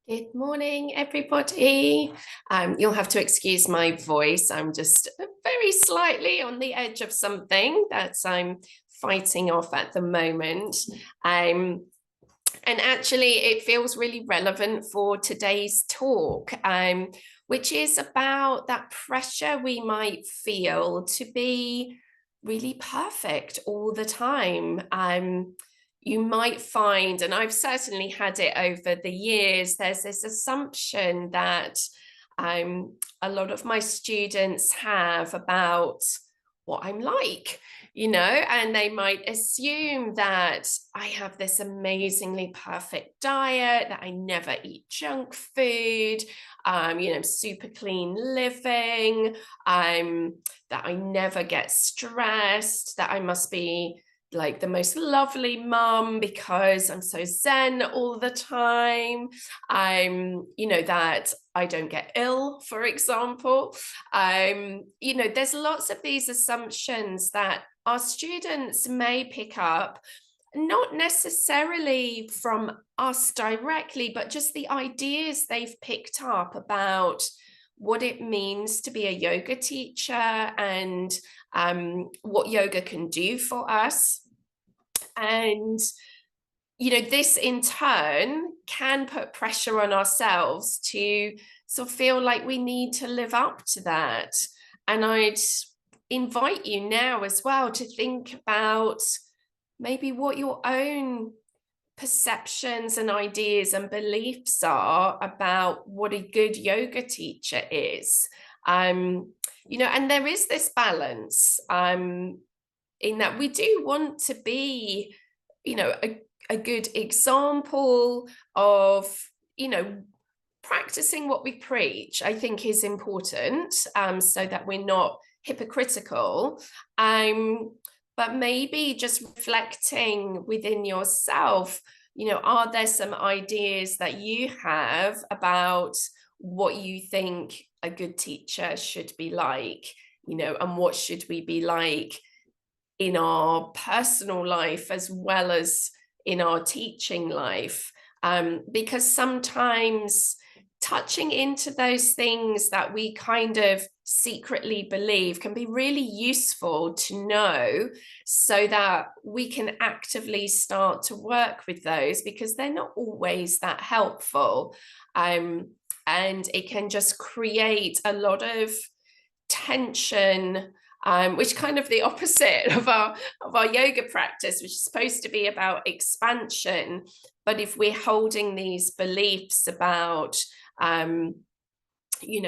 Good morning, everybody. You'll have to excuse my voice. I'm just very slightly on the edge of something that I'm fighting off at the moment. And actually, it feels really relevant for today's talk, which is about that pressure we might feel to be really perfect all the time. You might find, and I've certainly had it over the years, there's this assumption that a lot of my students have about what I'm like, and they might assume that I have this amazingly perfect diet, that I never eat junk food, super clean living, that I never get stressed, that I must be like the most lovely mum because I'm so zen all the time. That I don't get ill, for example. There's lots of these assumptions that our students may pick up, not necessarily from us directly, but just the ideas they've picked up about what it means to be a yoga teacher and what yoga can do for us. And, this in turn can put pressure on ourselves to sort of feel like we need to live up to that. And I'd invite you now as well to think about maybe what your own perceptions and ideas and beliefs are about what a good yoga teacher is. And there is this balance in that we do want to be, a good example of, practicing what we preach, I think is important, so that we're not hypocritical. But maybe just reflecting within yourself, are there some ideas that you have about what you think a good teacher should be like, and what should we be like in our personal life as well as in our teaching life? Because sometimes touching into those things that we kind of secretly believe can be really useful to know so that we can actively start to work with those, because they're not always that helpful. And it can just create a lot of tension, which kind of the opposite of our yoga practice, which is supposed to be about expansion. But if we're holding these beliefs about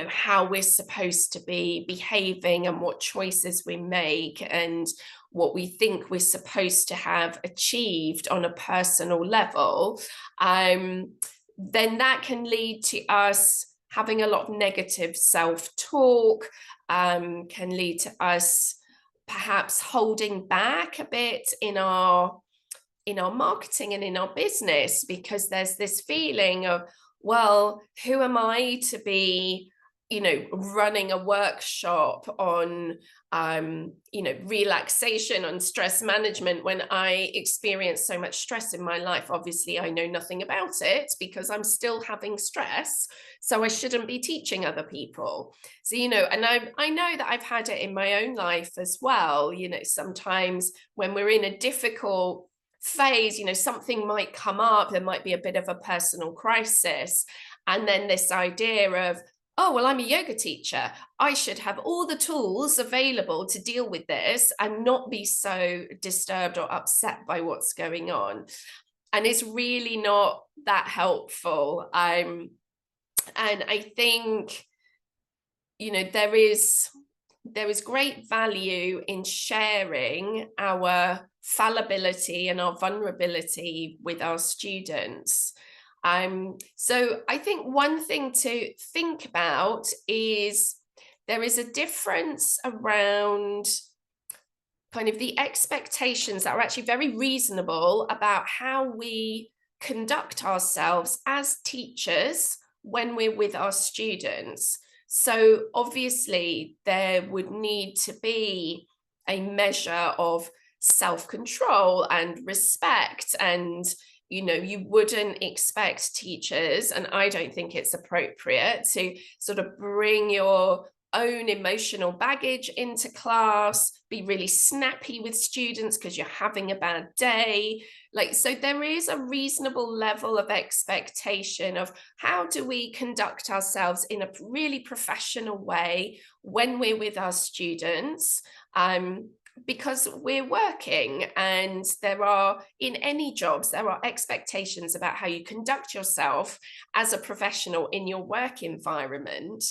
how we're supposed to be behaving and what choices we make and what we think we're supposed to have achieved on a personal level, then that can lead to us having a lot of negative self-talk, can lead to us perhaps holding back a bit in our marketing and in our business, because there's this feeling of, well, who am I to be, running a workshop on, relaxation, on stress management, when I experience so much stress in my life? Obviously, I know nothing about it because I'm still having stress. So I shouldn't be teaching other people. So, and I know that I've had it in my own life as well. Sometimes when we're in a difficult phase, something might come up, there might be a bit of a personal crisis, and then this idea of, oh, well, I'm a yoga teacher, I should have all the tools available to deal with this and not be so disturbed or upset by what's going on. And it's really not that helpful. And I think, there is great value in sharing our fallibility and our vulnerability with our students. So I think one thing to think about is there is a difference around kind of the expectations that are actually very reasonable about how we conduct ourselves as teachers when we're with our students. So obviously there would need to be a measure of self-control and respect and, you wouldn't expect teachers, and I don't think it's appropriate to sort of bring your own emotional baggage into class, be really snappy with students because you're having a bad day. Like, so there is a reasonable level of expectation of how do we conduct ourselves in a really professional way when we're with our students. Because we're working, and in any jobs, there are expectations about how you conduct yourself as a professional in your work environment.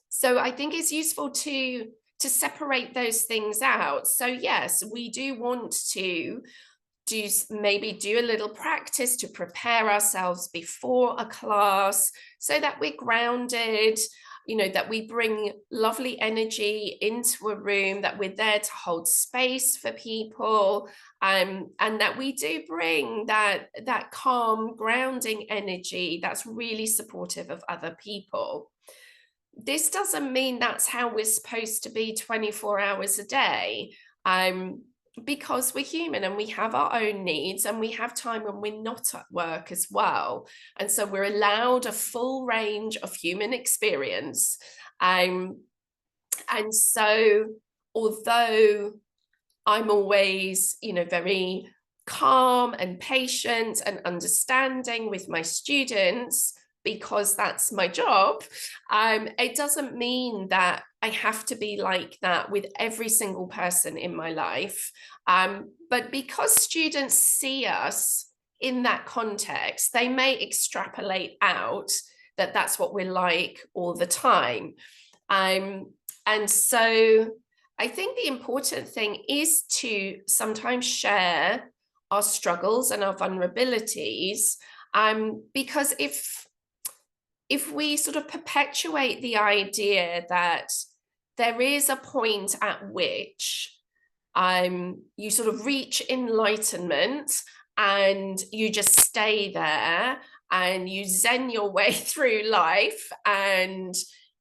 So I think it's useful to separate those things out. So yes, we do want to maybe do a little practice to prepare ourselves before a class so that we're grounded, that we bring lovely energy into a room, that we're there to hold space for people, and that we do bring that calm, grounding energy that's really supportive of other people. This doesn't mean that's how we're supposed to be 24 hours a day, because we're human and we have our own needs, and we have time when we're not at work as well. And so we're allowed a full range of human experience. And so although I'm always, very calm and patient and understanding with my students, because that's my job, it doesn't mean that I have to be like that with every single person in my life. But because students see us in that context, they may extrapolate out that that's what we're like all the time. And so I think the important thing is to sometimes share our struggles and our vulnerabilities, because if we sort of perpetuate the idea that there is a point at which you sort of reach enlightenment and you just stay there and you zen your way through life, and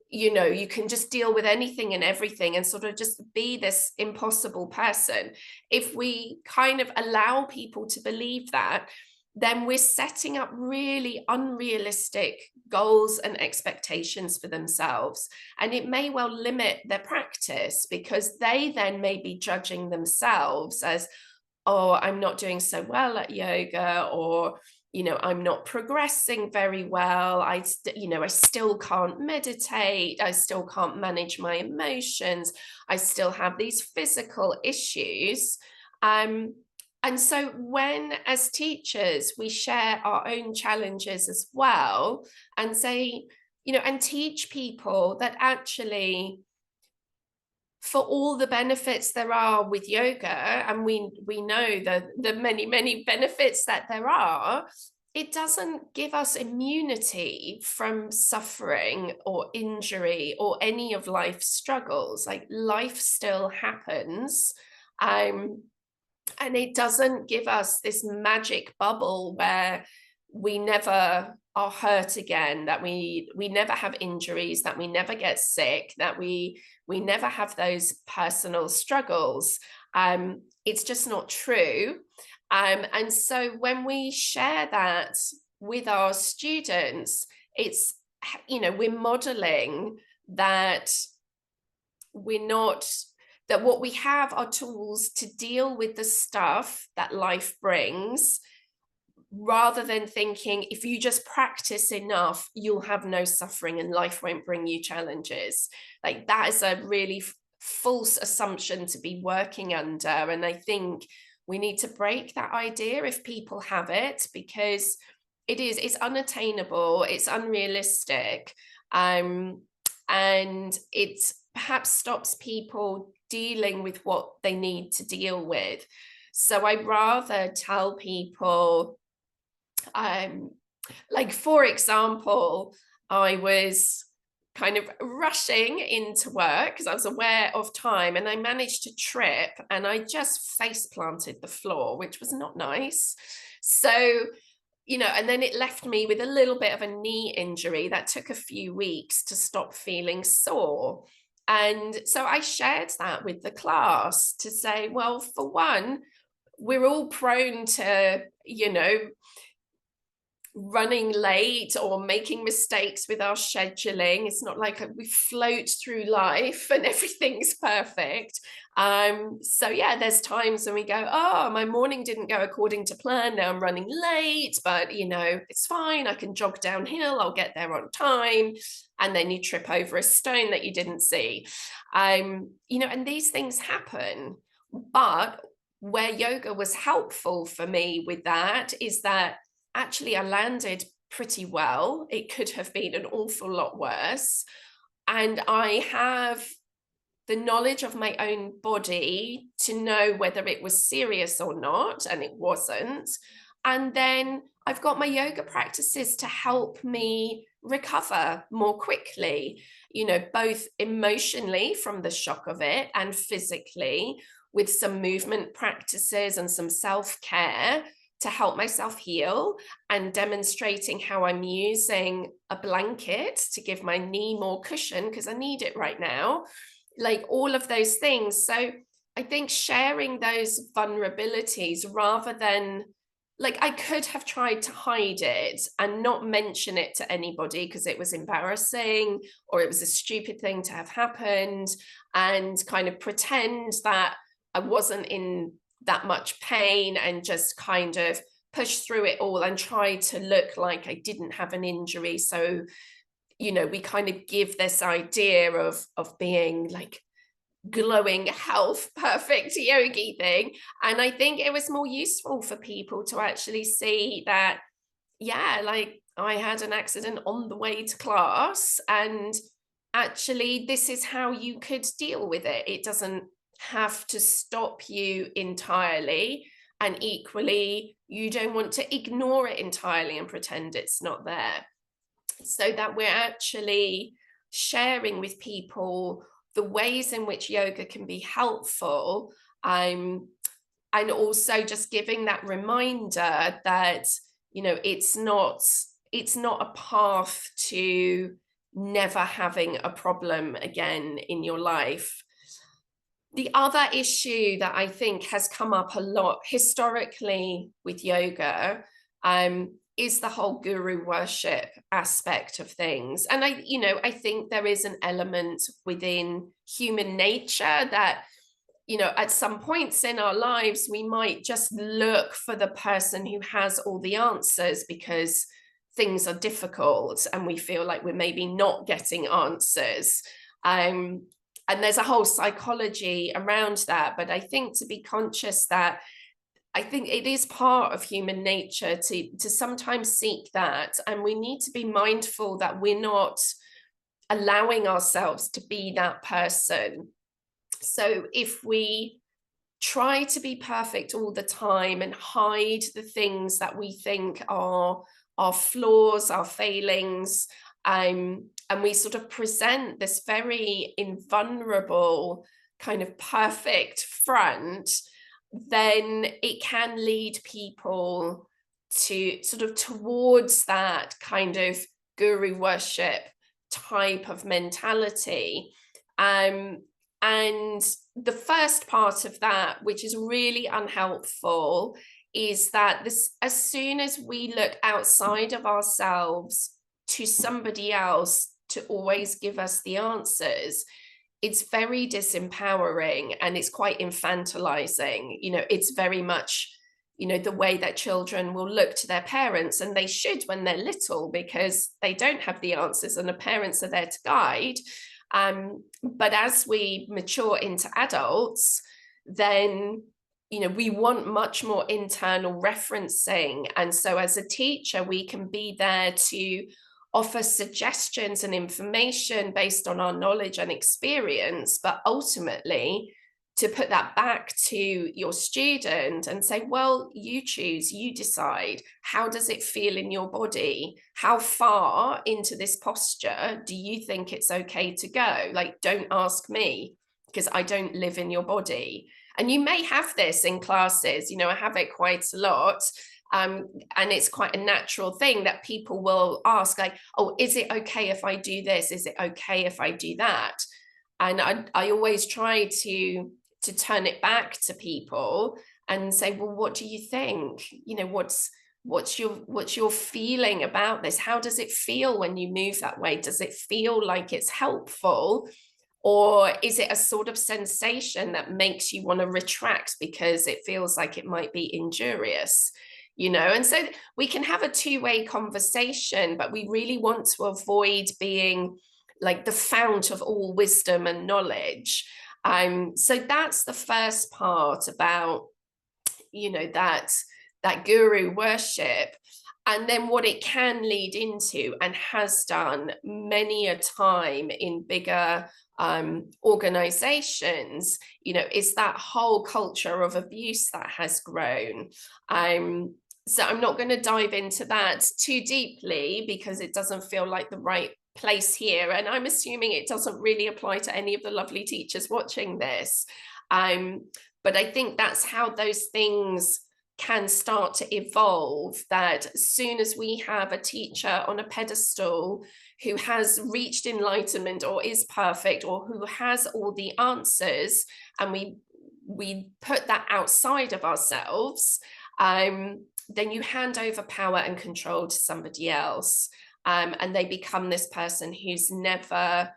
you can just deal with anything and everything and sort of just be this impossible person. If we kind of allow people to believe that, then we're setting up really unrealistic goals and expectations for themselves. And it may well limit their practice, because they then may be judging themselves as, oh, I'm not doing so well at yoga, or I'm not progressing very well. I still can't meditate. I still can't manage my emotions. I still have these physical issues. And so when, as teachers, we share our own challenges as well, and say, and teach people that actually, for all the benefits there are with yoga, and we know the many, many benefits that there are, it doesn't give us immunity from suffering or injury or any of life's struggles. Like, life still happens. And it doesn't give us this magic bubble where we never are hurt again, that we never have injuries, that we never get sick, that we never have those personal struggles. It's just not true. And so when we share that with our students, it's, we're modeling that that what we have are tools to deal with the stuff that life brings, rather than thinking if you just practice enough, you'll have no suffering and life won't bring you challenges. Like, that is a really false assumption to be working under. And I think we need to break that idea if people have it, because it's unattainable, it's unrealistic, and it perhaps stops people dealing with what they need to deal with. So I'd rather tell people, like, for example, I was kind of rushing into work because I was aware of time, and I managed to trip and I just face planted the floor, which was not nice. So, and then it left me with a little bit of a knee injury that took a few weeks to stop feeling sore. And so I shared that with the class to say, well, for one, we're all prone to, running late or making mistakes with our scheduling. It's not like we float through life and everything's perfect. So yeah, there's times when we go, oh, my morning didn't go according to plan. Now I'm running late, but it's fine. I can jog downhill. I'll get there on time. And then you trip over a stone that you didn't see. And these things happen. But where yoga was helpful for me with that is that actually I landed pretty well. It could have been an awful lot worse. And I have the knowledge of my own body to know whether it was serious or not, and it wasn't. And then I've got my yoga practices to help me recover more quickly, both emotionally from the shock of it and physically with some movement practices and some self-care to help myself heal, and demonstrating how I'm using a blanket to give my knee more cushion because I need it right now, like all of those things. So I think sharing those vulnerabilities rather than, like, I could have tried to hide it and not mention it to anybody because it was embarrassing or it was a stupid thing to have happened, and kind of pretend that I wasn't in that much pain and just kind of push through it all and try to look like I didn't have an injury. So, we kind of give this idea of being like glowing health, perfect yogi thing. And I think it was more useful for people to actually see that, yeah, like I had an accident on the way to class, and actually this is how you could deal with it. It doesn't have to stop you entirely, and equally you don't want to ignore it entirely and pretend it's not there. So that we're actually sharing with people the ways in which yoga can be helpful, and also just giving that reminder that it's not a path to never having a problem again in your life. The other issue that I think has come up a lot historically with yoga is the whole guru worship aspect of things. And I think there is an element within human nature that, at some points in our lives, we might just look for the person who has all the answers because things are difficult and we feel like we're maybe not getting answers. And there's a whole psychology around that. But I think to be conscious that I think it is part of human nature to sometimes seek that. And we need to be mindful that we're not allowing ourselves to be that person. So if we try to be perfect all the time and hide the things that we think are our flaws, our failings, and we sort of present this very invulnerable kind of perfect front, then it can lead people to sort of towards that kind of guru worship type of mentality. And the first part of that, which is really unhelpful, is that as soon as we look outside of ourselves to somebody else to always give us the answers, it's very disempowering and it's quite infantilizing. It's very much, the way that children will look to their parents, and they should when they're little, because they don't have the answers and the parents are there to guide. But as we mature into adults, then, we want much more internal referencing. And so as a teacher, we can be there to offer suggestions and information based on our knowledge and experience, but ultimately to put that back to your student and say, well, you choose, you decide. How does it feel in your body? How far into this posture do you think it's okay to go? Like, don't ask me because I don't live in your body. And you may have this in classes, I have it quite a lot. And it's quite a natural thing that people will ask, like, oh, is it okay if I do this? Is it okay if I do that? And I always try to turn it back to people and say, well, what do you think? You know, what's your feeling about this? How does it feel when you move that way? Does it feel like it's helpful? Or is it a sort of sensation that makes you want to retract because it feels like it might be injurious? You know, and so we can have a two-way conversation, but we really want to avoid being like the fount of all wisdom and knowledge. So that's the first part about, you know, that guru worship. And then what it can lead into, and has done many a time in bigger organizations, you know, is that whole culture of abuse that has grown. So I'm not going to dive into that too deeply because it doesn't feel like the right place here. And I'm assuming it doesn't really apply to any of the lovely teachers watching this. But I think that's how those things can start to evolve, that as soon as we have a teacher on a pedestal who has reached enlightenment or is perfect or who has all the answers, and we put that outside of ourselves, then you hand over power and control to somebody else, and they become this person who's never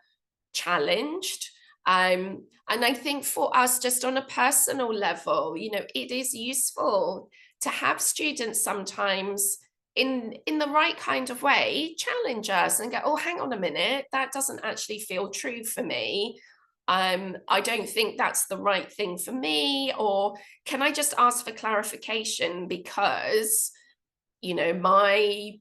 challenged. And I think for us, just on a personal level, you know, it is useful to have students sometimes in the right kind of way challenge us and go, oh, hang on a minute, that doesn't actually feel true for me. I don't think that's the right thing for me. Or can I just ask for clarification because, you know, my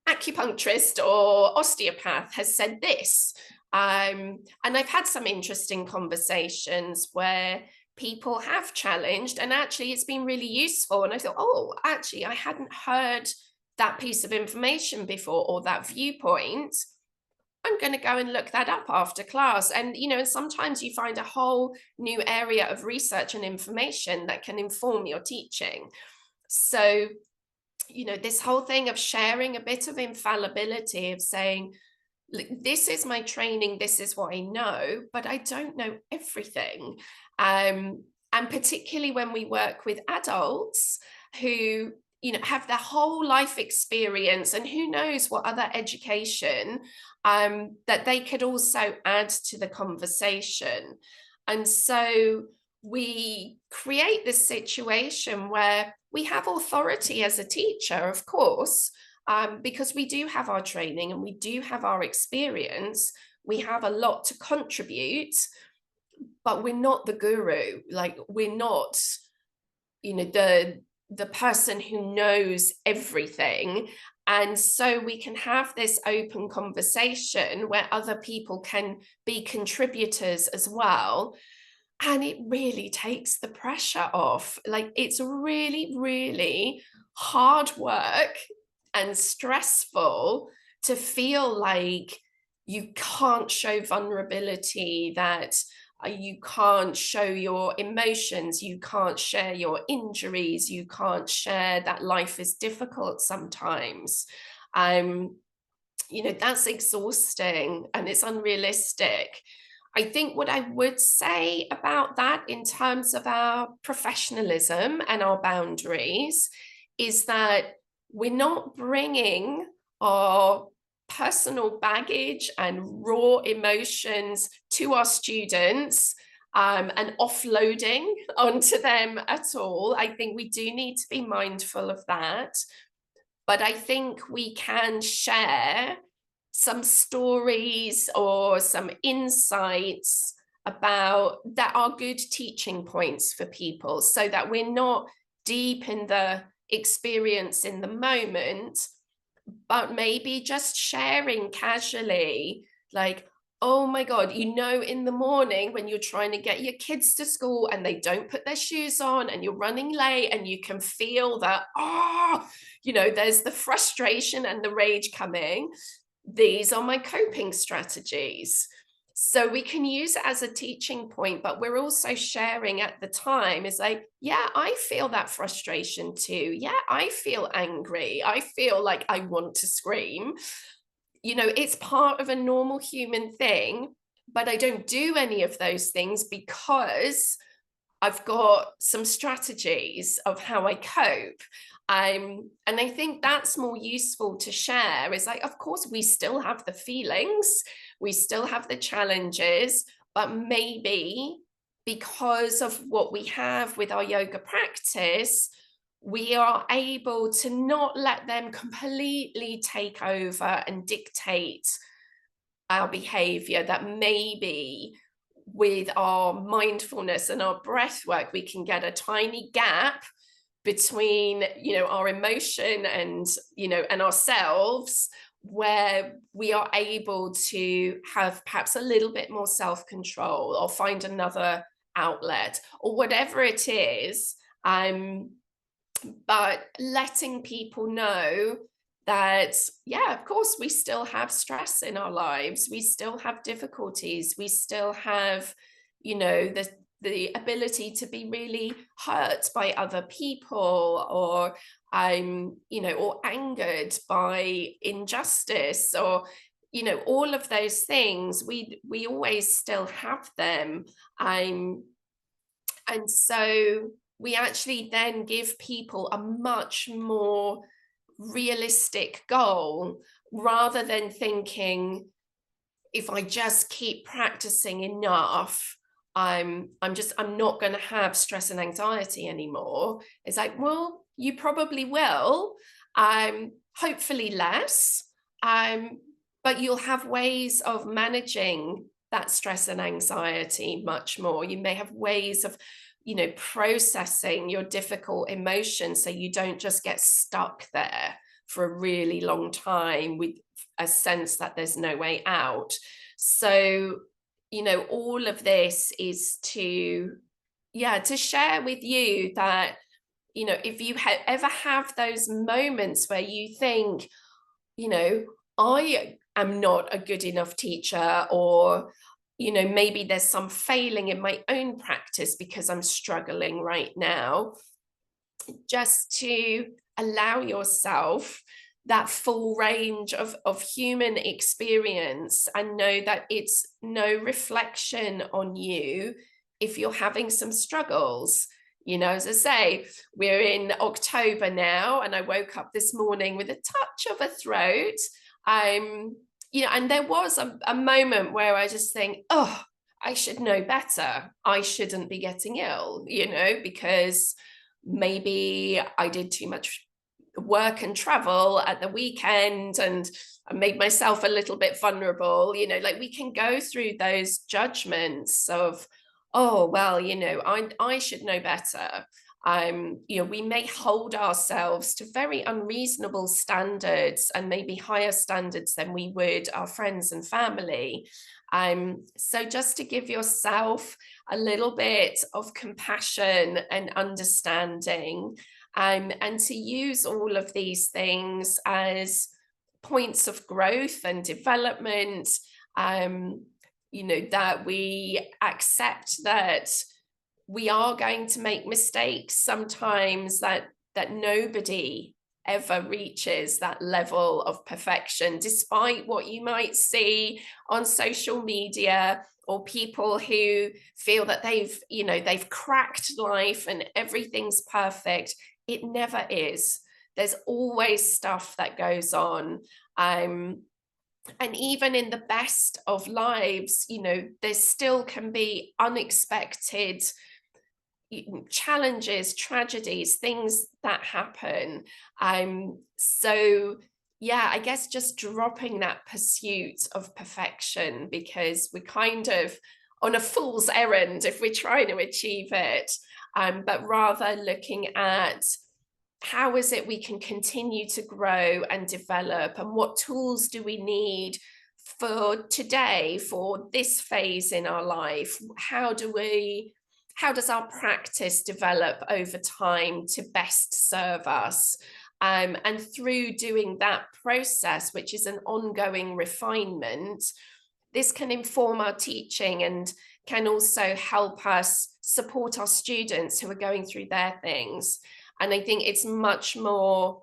acupuncturist or osteopath has said this. And I've had some interesting conversations where people have challenged, and actually it's been really useful. And I thought, oh, actually, I hadn't heard that piece of information before, or that viewpoint. I'm going to go and look that up after class. And, you know, and sometimes you find a whole new area of research and information that can inform your teaching. So, you know, this whole thing of sharing a bit of infallibility, of saying, this is my training, this is what I know, but I don't know everything. And particularly when we work with adults who, you know, have their whole life experience, and who knows what other education that they could also add to the conversation. And so we create this situation where we have authority as a teacher, of course, because we do have our training and we do have our experience. We have a lot to contribute, but we're not the guru. Like, we're not, you know, the person who knows everything. And so we can have this open conversation where other people can be contributors as well. And it really takes the pressure off. Like, it's really, really hard work and stressful to feel like you can't show vulnerability, that you can't show your emotions, you can't share your injuries, you can't share that life is difficult sometimes. You know, that's exhausting and it's unrealistic. I think what I would say about that in terms of our professionalism and our boundaries is that we're not bringing our personal baggage and raw emotions to our students and offloading onto them at all. I think we do need to be mindful of that. But I think we can share some stories or some insights about that are good teaching points for people, so that we're not deep in the experience in the moment, but maybe just sharing casually, like, oh my God, you know, in the morning when you're trying to get your kids to school and they don't put their shoes on and you're running late and you can feel that, oh, you know, there's the frustration and the rage coming. These are my coping strategies. So we can use it as a teaching point, but we're also sharing at the time is like, yeah, I feel that frustration too. Yeah, I feel angry. I feel like I want to scream. You know, it's part of a normal human thing, but I don't do any of those things because I've got some strategies of how I cope. And I think that's more useful to share. Is like, of course, we still have the feelings, we still have the challenges, but maybe because of what we have with our yoga practice, we are able to not let them completely take over and dictate our behavior. That maybe with our mindfulness and our breath work, we can get a tiny gap between, our emotion and, and ourselves, where we are able to have perhaps a little bit more self-control or find another outlet or whatever it is. But letting people know that, yeah, of course, we still have stress in our lives. We still have difficulties. We still have, the ability to be really hurt by other people, or or angered by injustice, or all of those things. We always still have them. Um, and so we actually then give people a much more realistic goal, rather than thinking, if I just keep practicing enough, I'm not going to have stress and anxiety anymore. It's like, well, you probably will, hopefully less, but you'll have ways of managing that stress and anxiety much more. You may have ways of, processing your difficult emotions, so you don't just get stuck there for a really long time with a sense that there's no way out. So, all of this is to, yeah, to share with you that, if you ever have those moments where you think, I am not a good enough teacher, or, maybe there's some failing in my own practice because I'm struggling right now, just to allow yourself that full range of human experience, and know that it's no reflection on you if you're having some struggles. As I say, we're in October now, and I woke up this morning with a touch of a throat. And there was a moment where I just think, oh, I should know better. I shouldn't be getting ill, because maybe I did too much work and travel at the weekend, and I made myself a little bit vulnerable. Like, we can go through those judgments of, oh, well, I should know better. We may hold ourselves to very unreasonable standards, and maybe higher standards than we would our friends and family. So just to give yourself a little bit of compassion and understanding, and to use all of these things as points of growth and development, that we accept that we are going to make mistakes sometimes, that nobody ever reaches that level of perfection, despite what you might see on social media, or people who feel that they've cracked life and everything's perfect. It never is. There's always stuff that goes on. And even in the best of lives, there still can be unexpected challenges, tragedies, things that happen. So yeah, I guess just dropping that pursuit of perfection, because we're kind of on a fool's errand if we're trying to achieve it, but rather looking at how is it we can continue to grow and develop, and what tools do we need for today, for this phase in our life? How does our practice develop over time to best serve us? And through doing that process, which is an ongoing refinement, this can inform our teaching and can also help us support our students who are going through their things. And I think it's much more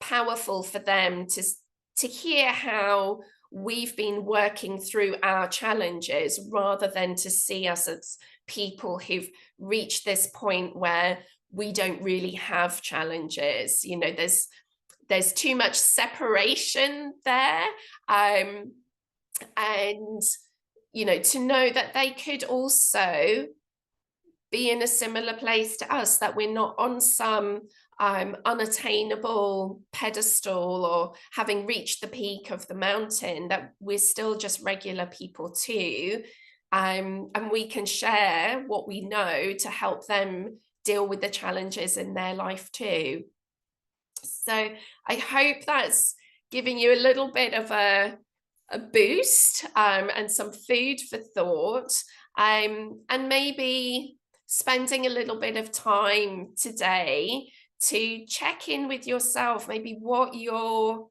powerful for them to hear how we've been working through our challenges, rather than to see us as people who've reached this point where we don't really have challenges. You know, there's too much separation there. And, you know, to know that they could also be in a similar place to us, that we're not on some unattainable pedestal or having reached the peak of the mountain, that we're still just regular people too. And we can share what we know to help them deal with the challenges in their life too. So I hope that's giving you a little bit of a boost and some food for thought, and maybe spending a little bit of time today to check in with yourself, maybe what your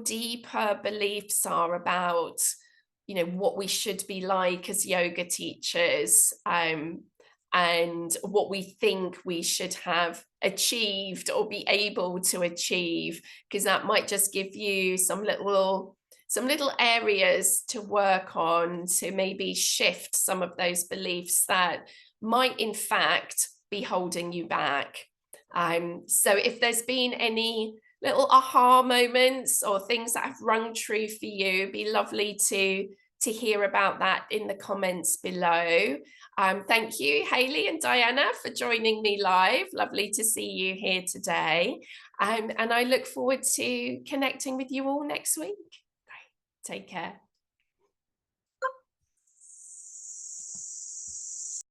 deeper beliefs are about, you know, what we should be like as yoga teachers, and what we think we should have achieved or be able to achieve, because that might just give you some little areas to work on to maybe shift some of those beliefs that might in fact be holding you back. So if there's been any little aha moments or things that have rung true for you, it'd be lovely to hear about that in the comments below. Thank you, Hayley and Diana, for joining me live. Lovely to see you here today. And I look forward to connecting with you all next week. Take care.